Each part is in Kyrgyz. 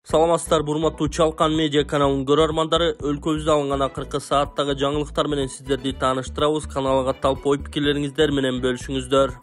Саламатсыздар, урматтуу Чалкан медиа каналынын көрөрмандары, өлкөбүздө алынган акыркы сааттагы жаңылыктар менен сиздерди тааныштырабыз. Каналга катталып, ой-пикирлериңиздер менен бөлүшүңүздөр.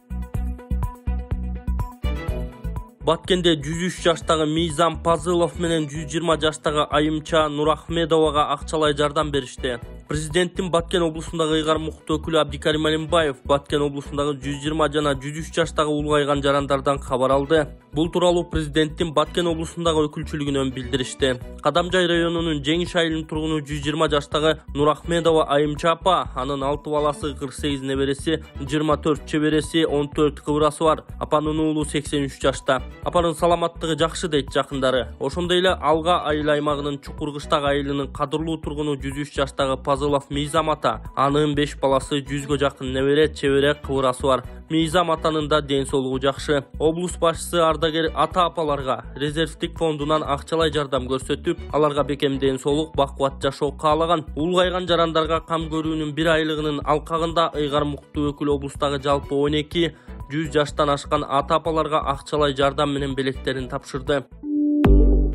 Баткенде 103 жаштагы Мизам Пазылов менен 120 жаштагы Айымча Нурахмедовага акчалай жардам беришти. Президенттин Баткен облусундагы ыйгар мукт өкүлү Абдикарим Алимбаев Баткен облусундагы 120 жана 103 жаштагы улгайган жарандардан кабар алды. Бул тууралуу президенттин Баткен облусундагы өкүлчүлүгүнөн билдиришти. Кадамжай районунун Жеңиш айылынын тургуну 120 жаштагы Нурахмедова Айымча апа, анын 6 баласы, 48 небереси, 24 чебереси, 14 кыбырасы бар. Апанын уулу 83 жашта. Апанын саламаттыгы жакшы дейт жакындары. Ошондой эле Алга айыл аймагынын Чукуркыштак айылынын кадырлуу тургуну 103 жаштагы Пазылов Мизам ата, анын 5 баласы, 100гө жакын небере, чебере, кыбырасы бар. Мизам атанын да ден соолугу жакшы. Облус башчысы ардагер ата-апаларга резервдик фондунан акчалай жардам көрсөтүп, аларга бекем ден соолук, бакубат жашоо каалаган. Улгайган жарандарга кам көрүүнүн 1 айлыгынын алкагында ыйгар мукт өкүлү облустагы жалпы 12-100 жаштан ашкан ата-апаларга акчалай жардам менен белектерин тапшырды.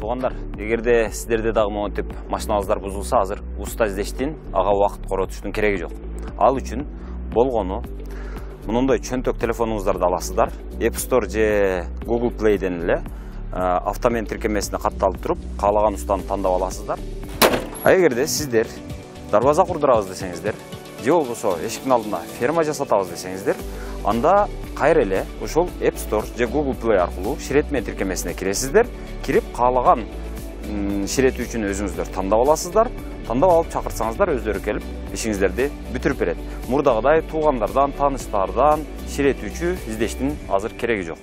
Туугандар, эгерде сиздерде дагы монтип машиналарыңыздар бузулса, азыр уста издештин, ага убакыт коротуштун кереги жок. Ал үчүн болгону мындай чөнтөк телефонуңуздарды аласыздар. App Store же Google Play'ден эле автомен тиркемесине катталып туруп, каалаган устаны тандап аласыздар. А эгерде сиздер дарбаза курдурабыз десеңиздер, же болбосо эшиктин алдына ферма жасатабыз десеңиздер, анда кайра эле ошол App Store же Google Play аркылуу ширетме тиркемесине киресиздер. Кирип каалаган ширетүүчүнү өзүңүздөр тандап аласыздар. Тандап алып чакырсаңыздар, өздөрү келип ишиңиздерди бүтүрүп берет. Мурдагыдай туугандардан, тааныштардан ширетүүчү издештин азыр кереги жок.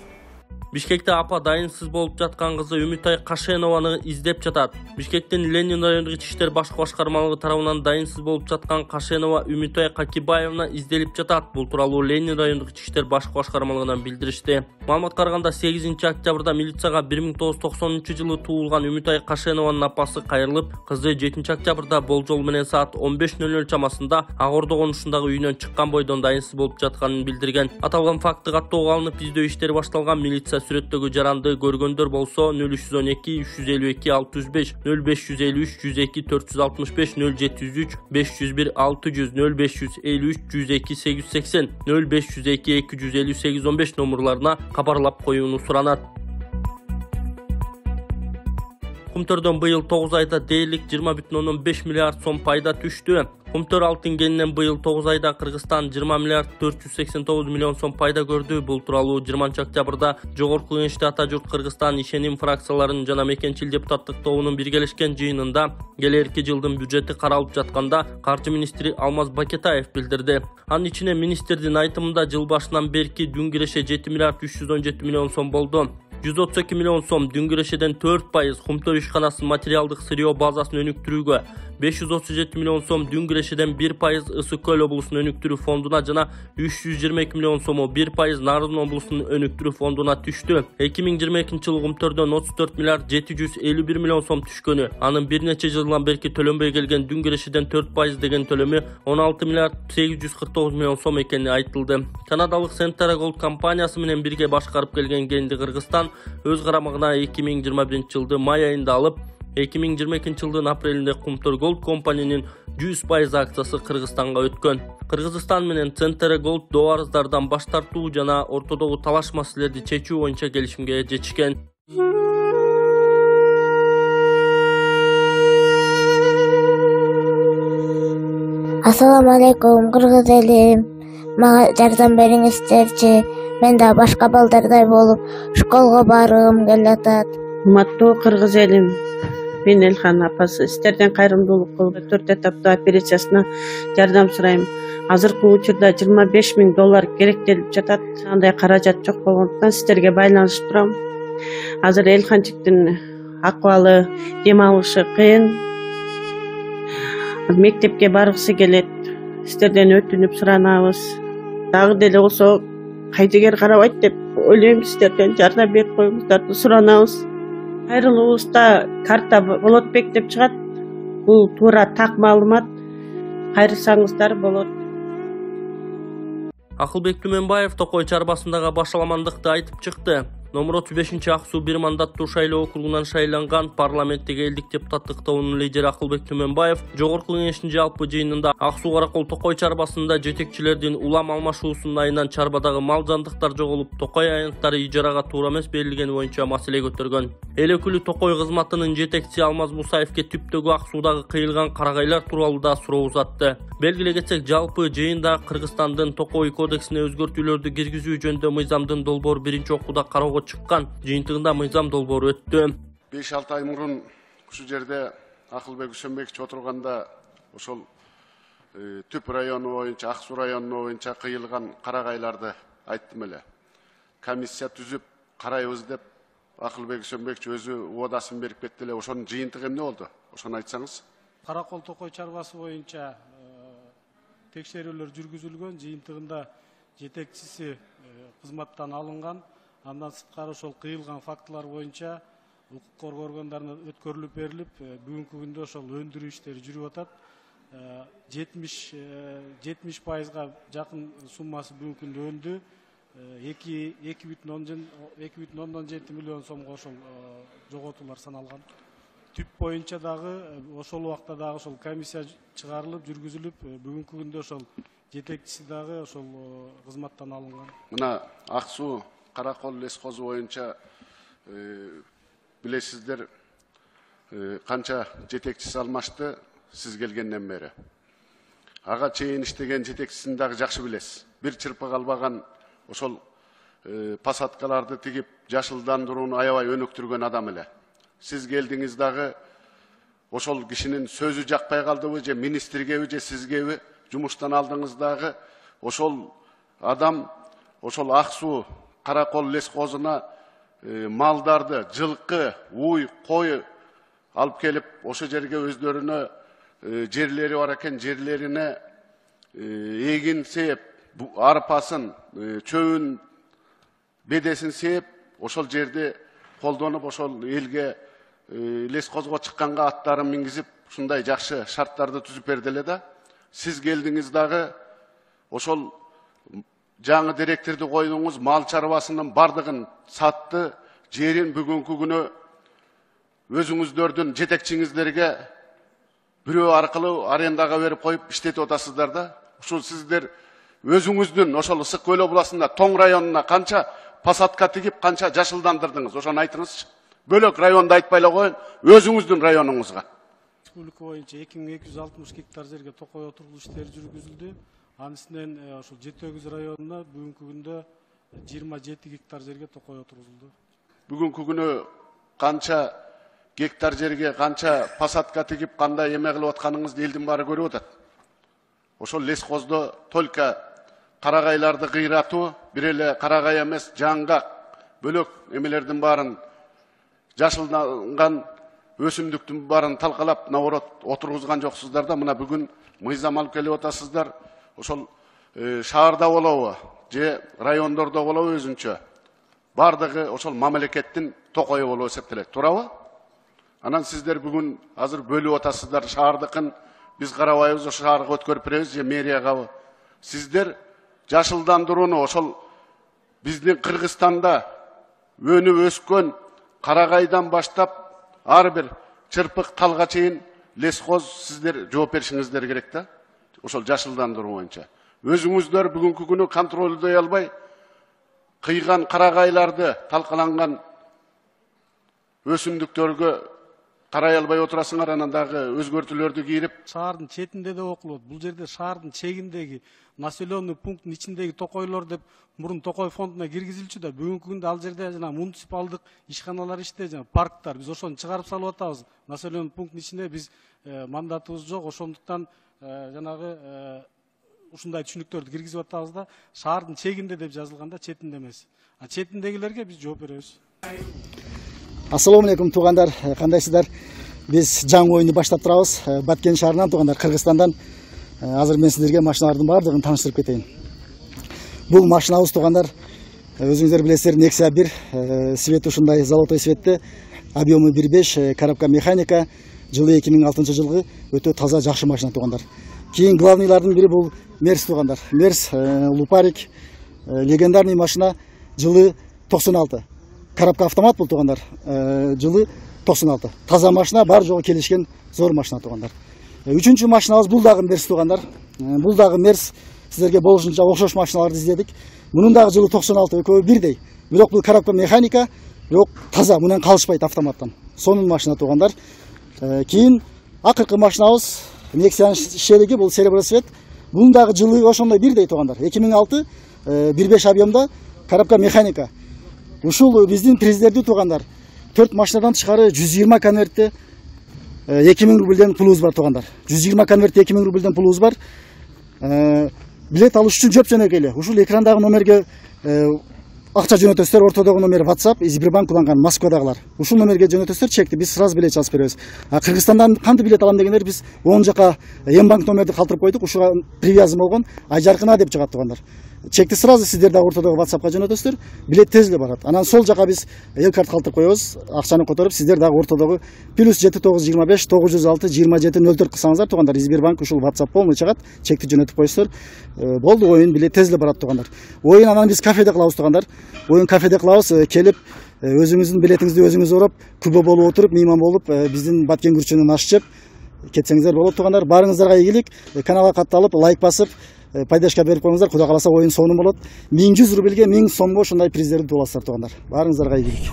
Бишкекте апа дайынсыз болуп жаткан кызы Үмүтай Кашенованы издеп жатат. Бишкектин Ленин райондук ички иштер башкы башкармалыгы тарабынан дайынсыз болуп жаткан Кашенова Үмүтай Какибаевна изделип жатат. Бул тууралуу Ленин райондук ички иштер башкы башкармалыгынан билдиришти. Маалыматка караганда 8-октябрда милицияга 1990 жылы туулган Үмүтай Кашенованын апасы кайрылып, кызы 7-октябрда болжол менен саат 15:00 чамасында Ак Ордо конушундагы үйүнөн чыккан бойдон дайынсыз болуп жатканын билдирген. Аталган факты каттоого алынып, издөө иштери башталган. Милиция сүрөттөгү жаранды көргөндөр болсо 0312 352 605, 0553 102 465, 0703 501 600, 0553 102 880, 0502 250 815 номерларына кабарлап коюуну суранат. Кумтөрдөн быйыл 9 айда дээрлик 20,5 миллиард сом пайда түштү. Кумтөр алтын кенинен быйыл 9 айда Кыргызстан 20 миллиард 489 миллион сом пайда көрдү. Бул тууралуу 20-октябрда Жогорку Кеңеште Ата журт Кыргызстан ишеним фракцияларынын жана мекенчил депутаттык тобунун биргелешкен жыйынында келерки жылдын бюджети каралып жатканда каржы министри Алмаз Бакетаев билдирди. Анын ичине министрдин айтымында жыл башынан берки дүн киреше 7 миллиард 317 миллион сом болду. 132 миллион сом дүн кирешеден 4%, Кумтөр ишканасынын материалдык сырьё базасын өнүктүрүүгө, 537 миллион сом дүн кирешеден 1% Ысык Көл облусунун өнүктүрүү фондуна жана 322 миллион сому 1% Нарын облусунун өнүктүрүү фондуна түштү. 2022 жылы Кумтөрдөн 34 миллиард 751 миллион сом түшкөнү, анын бир нече жылдан берки төлөнбөй келген дүн кирешеден 4% деген төлөмү 16 миллиард 849 миллион сом экени айтылды. Канадалык Centara Gold компаниясы менен бирге башкарып келген кенди Кыргызстан өз карамагына 2021 жылды май айында алып, 2022 жылдын апрелинде Кумтөр Gold компаниянын 100% акциясы Кыргызстанга өткөн. Кыргызстан менен Centara Gold добарыздардан баш тартуу жана ортодогу талаш маселелерди чечүү боюнча келишимге жетишкен. Ассаламу алейкум, кыргыз элим. Мага жардам бериңиздерчи. Мен да башка балдардай болуп школго баргым келатат. Урматтуу кыргыз элим, мен Элхан апасы, сиздерден кайрымдуулук кылып 4 этаптуу операциясына жардам сурайм. Азыркы учурда $25,000 керектелип жатат. Андай каражат жок болгондуктан сиздерге байланышып турам. Азыр Элханчиктин акыбалы, дем алышы кыйын. Мектепке баргысы келет. Сиздерден өтүнүп суранабыз. Дагы деле болсо кайдыгер карабайт деп ойлойм, сиздерден жардам берип коюңуздарды суранабыз. Кайрылуубузда карта Болотбек деп чыгат. Бул туура так маалымат. Кайрылсаңыздар болот. Акылбек Түменбаев Токой чарбасындагы башаламандыкты айтып чыкты. Номер 35 Ак Суу 1 мандаттуу шайлоо округунан шайланган парламенттеги элдик депутаттык тобунун лидери Акылбек Төмөнбаев жогорку кеңештин жалпы жыйынында Ак Суу Каракол Токой чарбасында жетекчилердин улам алмашуусунун айынан чарбадагы мал жандыктар жоголуп Токой аянттары ижарага туура эмес берилгени боюнча маселе көтөргөн. Эл өкүлү Токой кызматынын жетекчиси Алмаз Мусаевке түптөгү Ак Суудагы кыйылган карагайлар тууралуу да суроо узатты. Белгилей кетсек, жалпы жыйында Кыргызстандын Токой кодексине өзгөртүүлөрдү киргизүү жөнүндө мыйзамдын долбоору биринчи окууда кароого чыккан. Жыйынтыгында мыйзам долбоору өттү. 5-6 ай мурун ушул жерде Акылбек Үсөнбекович отурганда ошол Түп району боюнча, Ак Суу району боюнча кыйылган карагайларды айттым эле. Комиссия түзүп карайбыз деп Акылбек Үсөнбекович өзү уодасын берип кетти эле. Ошонун жыйынтыгы эмне болду? Ошону айтсаңыз. Каракол Токой чарбасы боюнча текшерүүлөр жүргүзүлгөн, жыйынтыгында жетекчиси кызматтан алынган. Андан сырткары ошол кыйылган фактылар боюнча укук коргоо органдарына өткөрүлүп берилип, бүгүнкү күндө ошол өндүрүү иштери жүрүп атат. 70%га жакын суммасы бүгүнкү күндө өндү. 2,7 миллион сомго ошол жоготуулар саналган. Түп боюнча дагы ошол убакта дагы ошол комиссия чыгарылып, жүргүзүлүп, бүгүнкү күндө ошол жетекчиси дагы ошол кызматтан алынган. Мына Ак Суу Каракол лескозу боюнча билесиздер канча жетекчиси алмашты сиз келгенден бери. Ага чейин иштеген жетекчисин дагы жакшы билесиз. Бир чырпы калбаган ошол посадкаларды тигип, жашылдандырууну аябай өнүктүргөн адам эле. Сиз келдиңиз дагы ошол кишинин сөзү жакпай калдыбы, же министргеби, же сизгеби жумуштан алдыңыз дагы ошол адам ошол Ак Суу Каракол лескозуна малдарды, жылкы, уй, кой алып келип, ошо жерге өздөрүнө жерлери бар экен, жерлерине эгин сээп, арпасын, чөбүн, бедесин сээп, ошол жерди колдонуп, ошол элге лескозго чыкканга аттарын мингизип, ушундай жакшы шарттарды түзүп берди эле да. Сиз келдиңиз дагы ошол жаңы директорду койдуңуз, мал чарбасынын бардыгын сатты, жерин бүгүнкү күнү өзүңүздөрдүн жетекчиңиздерге бирөө аркылуу арендага берип коюп иштетип атасыздар да. Ушул сиздер өзүңүздүн ошол Ысык көл областында Тоң районуна канча посадка тигип, канча жашылдандырдыңыз, ошону айтыңызчы. Бөлөк районду айтпай эле коюн, өзүңүздүн районуңузга. Республика боюнча 2260 гектар жерге токой отургузуу иштери жүргүзүлдү. Анысынан ошол Жети-Өгүз районуна бүгүнкү күндө 27 гектар жерге токой отургузулду. Бүгүнкү күнү канча гектар жерге канча посадка тигип, кандай эме кылып атканыңызды элдин баары көрүп атат. Ошол лескоздо только карагайларды кыйратуу, бир эле карагай эмес, жаңгак, бөлөк эмелердин баарын жашылданган өсүмдүктүн баарын талкалап, наоборот отургузган жоксуздар да. Мына бүгүн мыйзам алып келип атасыздар. Ошол шаарда болобу, же райондордо болобу өзүнчө бардыгы ошол мамлекеттин токою болуп эсептелет, туурабы? Анан сиздер бүгүн азыр бөлүп атасыздар, шаардыкын биз карабайбыз, ошол шаарга өткөрүп беребиз, же мэриягабы. Сиздер жашылдандырууну ошол биздин Кыргызстанда өнүп өскөн карагайдан баштап ар бир чырпык талга чейин лескоз сиздер жооп беришиңиздер керек да. Ошол жашылдандыруу боюнча өзүңүздөр бүгүнкү күнү контролдой албай кыйган карагайларды, талкаланган өсүмдүктөргө карай албай отурасыңар, анан дагы өзгөртүүлөрдү кийирип. Шаардын четинде де окулот. Бул жерде шаардын чегиндеги населенный пункттун ичиндеги токойлор деп мурун токой фондуна киргизилчү да. Бүгүнкү күндө ал жерде жана муниципалдык ишканалар иштейт, жана парктар. Биз ошону чыгарып салып атабыз. Населенный пункттун ичинде биз мандатыбыз жок. Ошондуктан жанагы ушундай түшүнүктөрдү киргизип атабыз да. Шаардын чегинде деп жазылганда четинде эмес. А четиндегилерге биз жооп беребиз. Ассаламу алейкум туугандар, кандайсыздар? Биз жаңы оюнду баштап турабыз. Баткен шаарынан туугандар, Кыргызстандан. Азыр мен сиздерге машиналардын баардыгын тааныштырып кетейин. Бул машинабыз туугандар, өзүңүздөр билесиздер, Nexia 1, свети ушундай золотой светте, объему 1.5, коробка механика, жылы 2006 жылгы өтө таза жакшы машина туугандар. Кийин главныйлардын бири бул Мерс туугандар. Мерс Лупарик легендарный машина, жылы 96. коробка автомат бул туугандар. Жылы 96. Таза машина, бар жогу келишкен зор машина туугандар. Үчүнчү машинабыз бул дагы Мерс туугандар. Бул дагы Мерс, сиздерге болушунча окшош машиналарды издедик. Мунун дагы жылы 96, экөө бирдей. Бирок бул коробка механика, бирок таза, мунан калышпайт автоматтан. Сонун машина туугандар. Кийин акыркы машинабыз Nexia шелиги, бул серебро цвет. Бунун дагы жылы ошондой бирдей туугандар. 2006 1.5 объемда коробка механика. Ушул биздин президерди туугандар. 4 машинадан тышкары 120 конвертте 2000 рубльден пулубуз бар туугандар. 120 конвертте 2000 рубльден пулубуз бар. Билет алыш үчүн жөнөкөй эле. Ушул экрандагы номерге акча жөнөтөсүздөр, ортодогу номер WhatsApp, Сбербанк уланган Москвадагылар. Ушул номерге жөнөтөсүздөр, чекти биз сразу билет жазып беребиз. Кыргызстандан кантип билет алам дегендер биз оң жака Мбанк номерди калтырып койдук, ушуга привязан болгон Айжаркына деп чыгат туугандар. Чекти сразу сиздер дагы ортодогу WhatsAppка жөнөтөсүздөр, билет тез эле барат. Анан сол жака биз элкарт калтырып коебуз, акчаны которуп сиздер дагы ортодогу +7925 906 2704 кылсаңыздар туугандар, Сбербанк ушул WhatsApp полный чыгат, чекти жөнөтүп коесуздар. Болду, оюн билет тез эле барат туугандар. Оюн анан биз кафеде кылабыз туугандар. Оюн кафеде кылабыз, келип өзүңүздүн билетиңизди өзүңүз ороп, күбө болуп отуруп, мейман болуп, биздин баткен күрчүнүн аш жеп кетсеңиздер болот туугандар. Баарыңыздарга ийгилик. Каналга катталып, лайк басып, пайдашка берип коюңуздар. Кудай кааласа оюн сонун болот. 1100 рубльге 1000 сомго ушундай приздерди тууласыздар туугандар. Баарыңыздарга ийгилик.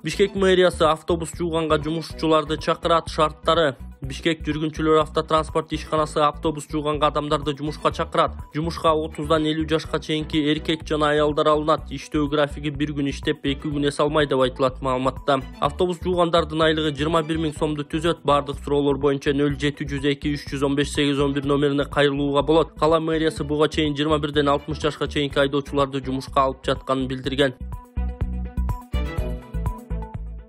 Бишкек мэриясы автобус жууганга жумушчуларды чакырат. Шарттары: Бишкек жүргүнчүлөр автотранспорт ишканасы автобус жууганга адамдарды жумушка чакырат. Жумушка 30дан 50 жашка чейинки эркек жана аялдар алынат. Иштөө графиги 1 күн иштеп 2 күн эс алмай деп айтылат маалыматта. Автобус жуугандардын айлыгы 21 000 сомду түзөт. Бардык суроолор боюнча 0702 315 811 номерине кайрылууга болот. Кала мэриясы буга чейин 21ден 60 жашка чейинки айдоочуларды жумушка алып жатканын билдирген.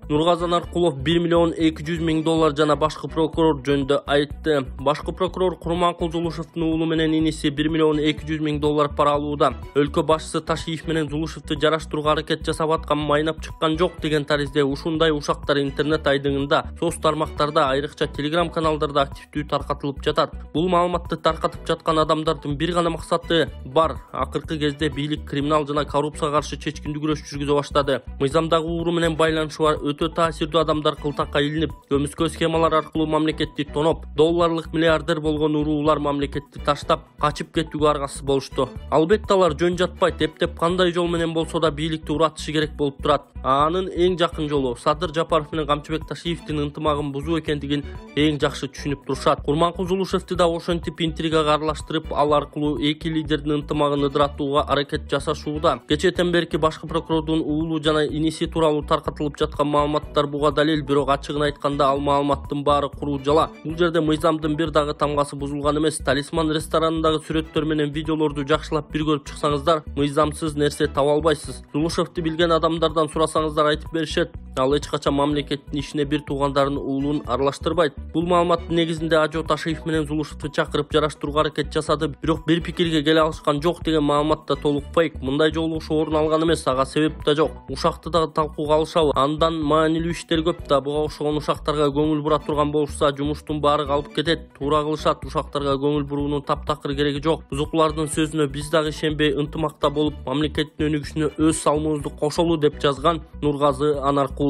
Нургазан Аркулов 1 200 000 доллар жана башкы прокурор жөнүндө айтты. Башкы прокурор Курманкул Зулушевдин уулу менен иниси 1 200 000 доллар пара алууда. Өлкө башчысы Ташиев менен Зулушевди жараштырууга аракет жасап аткан майнап чыккан жок деген таризде ушундай ушактар интернет айдыңында, соц тармактарда, айрыкча телеграм каналдарда активдүү таркатылып жатат. Бул маалыматты таркатып жаткан адамдардын бир гана максаты бар. Акыркы кезде бийлик криминал жана коррупцияга каршы чечкиндүү күрөш жүргүзө баштады. Мыйзамдагы ууру менен байланышы бар өтө таасирдүү адамдар кылтакка илинип, көмүскө схемалар аркылуу мамлекетти тоноп, долларлык миллиардер болгон уруулар мамлекетти таштап, качып кетүүгө аргасыз болушту. Албетте алар жөн жатпайт, эптеп кандай жол менен болсо да бийликти уратышы керек болуп турат. Анын эң жакын жолу Садыр Жапаров менен Камчыбек Ташиевдин ынтымагын бузуу экендигин эң жакшы түшүнүп турушат. Курманкул Зулушевди да ошентип интригага аралаштырып, ал аркылуу эки лидердин ынтымагын ыдыратууга аракет жасашууда. Кечээден берки башкы прокурордун уулу жана иниси тууралуу таркатылып жаткан маалыматтар буга далил, бирок ачыгын айтканда ал маалыматтын баары куруу жала. Бул жерде мыйзамдын бир дагы тамгасы бузулган эмес. Талисман ресторанындагы сүрөттөр менен видеолорду жакшылап бир көрүп чыксаңыздар, мыйзамсыз нерсе таба албайсыз. Зулушевди билген адамдардан сурасаңыздар айтып беришет. Ал эч качан мамлекеттин ишине бир туугандарынын уулун аралаштырбайт. Бул маалыматтын негизинде Ажо Ташиев менен Зулушевди чакырып жараштырууга аракет жасады, бирок бир пикирге келе алышкан жок деген маалымат да толук фейк. Мындай жолугушуу орун алган эмес, ага себеп да жок. Ушакты дагы талкууга алышабы. Андан маанилүү иштер көп да, буга окшогон ушактарга көңүл бура турган болушса, жумуштун баары калып кетет. Туура кылышат, ушактарга көңүл буруунун таптакыр кереги жок. Бузукулардын сөзүнө биз дагы ишенбей ынтымакта болуп, мамлекеттин өнүгүшүнө өз салымыбызды кошолу деп жазган Нургазы Анаркулов.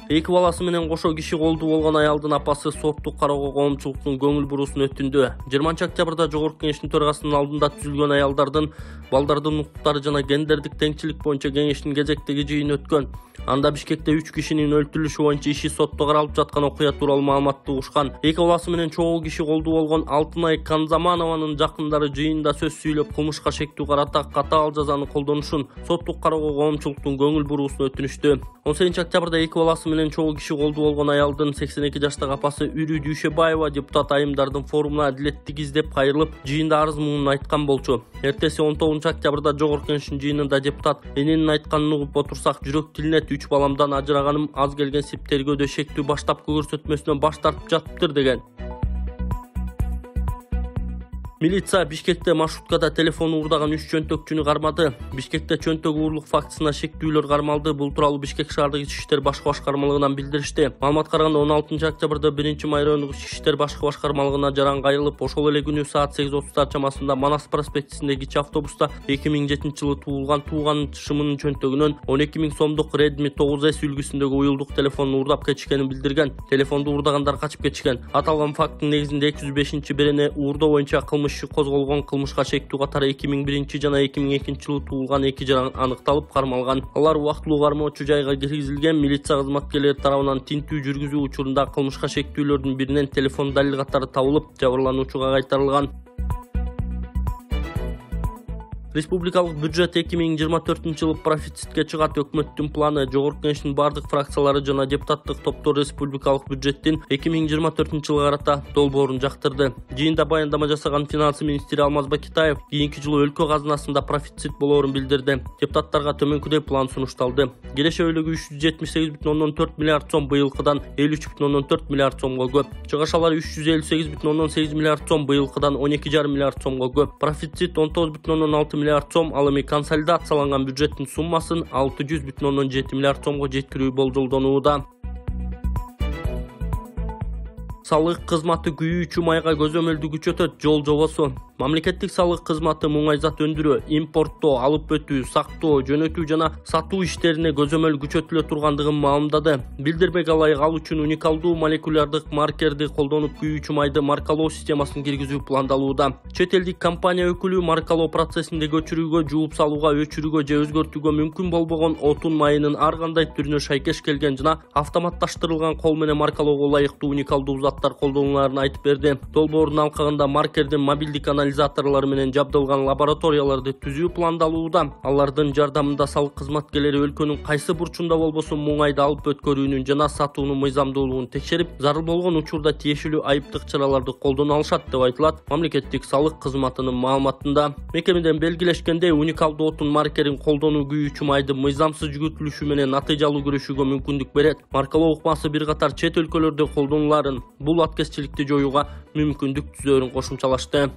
Эки баласы менен кошо киши колду болгон аялдын апасы соттук кароого коомчулуктун көңүл буруусун өтүндү. 20 октябрда Жогорку Кеңештин төрагасынын алдында түзүлгөн аялдардын, балдардын укуктары жана гендердик теңчилик боюнча кеңештин кезектеги жыйыны өткөн. Анда Бишкекте 3 кишинин өлтүрүлүшү боюнча иши сотто каралып жаткан окуя тууралуу маалыматты угушкан. Эки баласы менен чогуу киши колду болгон Алтынай Канзаманованын жакындары жыйында сөз сүйлөп, кылмышка шектүү карата катаал жазаны колдонушун, соттук кароого коомчулуктун көңүл буруусун өтүнүштү. 18 октябрда эки баласы менен чогуу киши колду болгон аялдын 82 жаштагы апасы Үрү Дүйшөбаева депутат айымдардын форумуна адилеттик издеп кайрылып, жыйында арыз муңун айткан болчу. Эртеси 19 октябрда Жогорку Кеңештин жыйынында депутат эненин айтканын угуп отурсак жүрөк тилинет, 3 баламдан ажыраганым аз келген сип тергөөдө шектүү баштапкы көрсөтмөсүнөн баш тартып жатыптыр деген. Militsiya Бишкекте маршруткада телефону уурдаган 3 чөнтөкчүнү кармады. Бишкекте чөнтөк уурлук фактысына шектүүлөр кармалды. Бул тууралуу Бишкек шаардык ички иштер башкы башкармалыгынан билдиришти. Маалымат караганда 16-октябрда 1-Май райондук ички иштер башкы башкармалыгына жаран кайрылып, ошол эле күнү саат 8:30 чамасында Манас проспектисиндеги ичи автобуста 2007-жылы туулган тууганышымынын чөнтөгүнөн 12.000 сомдук Redmi 9S үлгүсүндөгү уюлдук телефонду уурдап кетишкенин билдирген. Телефонду уурдагандар качып кетишкен. Аталган факттын негизинде 205-берене уурдоо боюнча кылмыш козголгон. Кылмышка шектүү катары 2001 жана 2002 жылы туулган 2 жаран аныкталып кармалган. Алар убактылуу кармоочу жайга киргизилген. Милиция кызматкерлери тарабынан тинтүү жүргүзүү учурунда кылмышка шектүүлөрдүн биринен телефон далил катары табылып, жабырлануучуга кайтарылган. Республикалык бюджет 2024-жылы профицитке чыгат. Өкмөттүн планы Жогорку Кеңештин бардык фракциялары жана депутаттык топтор республикалык бюджеттин 2024-жылга карата долбоорун жактырды. Жыйында баяндама жасаган финансы министри Алмаз Бакитаев кийинки жылы өлкө казынасында профицит болоорун билдирди. Депутаттарга төмөнкүдөй план сунушталды. Келеше өйлөгү 378,4 миллиард сом быйылкыдан 53,4 миллиард сомго көп. Чыгашалар 358,8 миллиард сом быйылкыдан 12,5 миллиард сомго көп. Профицит 19,6 миллиард сом, ал эми консолидацияланган бюджеттин суммасын 600,7 миллиард сомго жеткирүү болжолдонууда. Салык кызматы күйүүчү майга көзөмөлдү күчөтөт. Жол жобосу. Мамлекеттик салык кызматы муңай зат өндүрүү, импорттоо, алып өтүү, сактоо, жөнөтүү жана сатуу иштерине көзөмөл күчөтүлө тургандыгын маалымдады. Билдирмек ылайык ал үчүн уникалдуу молекулярдык маркерди колдонуп күйүүчү майды маркалоо системасын киргизүү пландалууда. Чет элдик компания өкүлү маркалоо процессинде көчүрүүгө, жууп салууга, өчүрүүгө же өзгөртүүгө мүмкүн болбогон отун майынын ар кандай түрүнө шайкеш келген жана автоматташтырылган кол менен маркалоого ылайыктуу уникалдуу заттар колдонуларын айтып берди. Долбоордун алкагында маркердин мобилдик анализаторлор менен жабдылган лабораторияларды түзүү пландалууда. Алардын жардамында салык кызматкерлери өлкөнүн кайсы бурчунда болбосун муңайды алып өткөрүүнүн жана сатуунун мыйзамдуулугун текшерип, зарыл болгон учурда тиешелүү айыптык чараларды колдоно алышат деп айтылат мамлекеттик салык кызматынын маалыматында. Мекемеден белгилешкендей, уникалдуу отун маркерин колдонуу күйүүчү майды мыйзамсыз жүгүртүлүшү менен натыйжалуу күрөшүүгө мүмкүндүк берет. Маркалоо ыкмасы бир катар чет өлкөлөрдө колдонуларын, бул аткезчиликти жоюуга мүмкүндүк түзөөрүн кошумчалашты.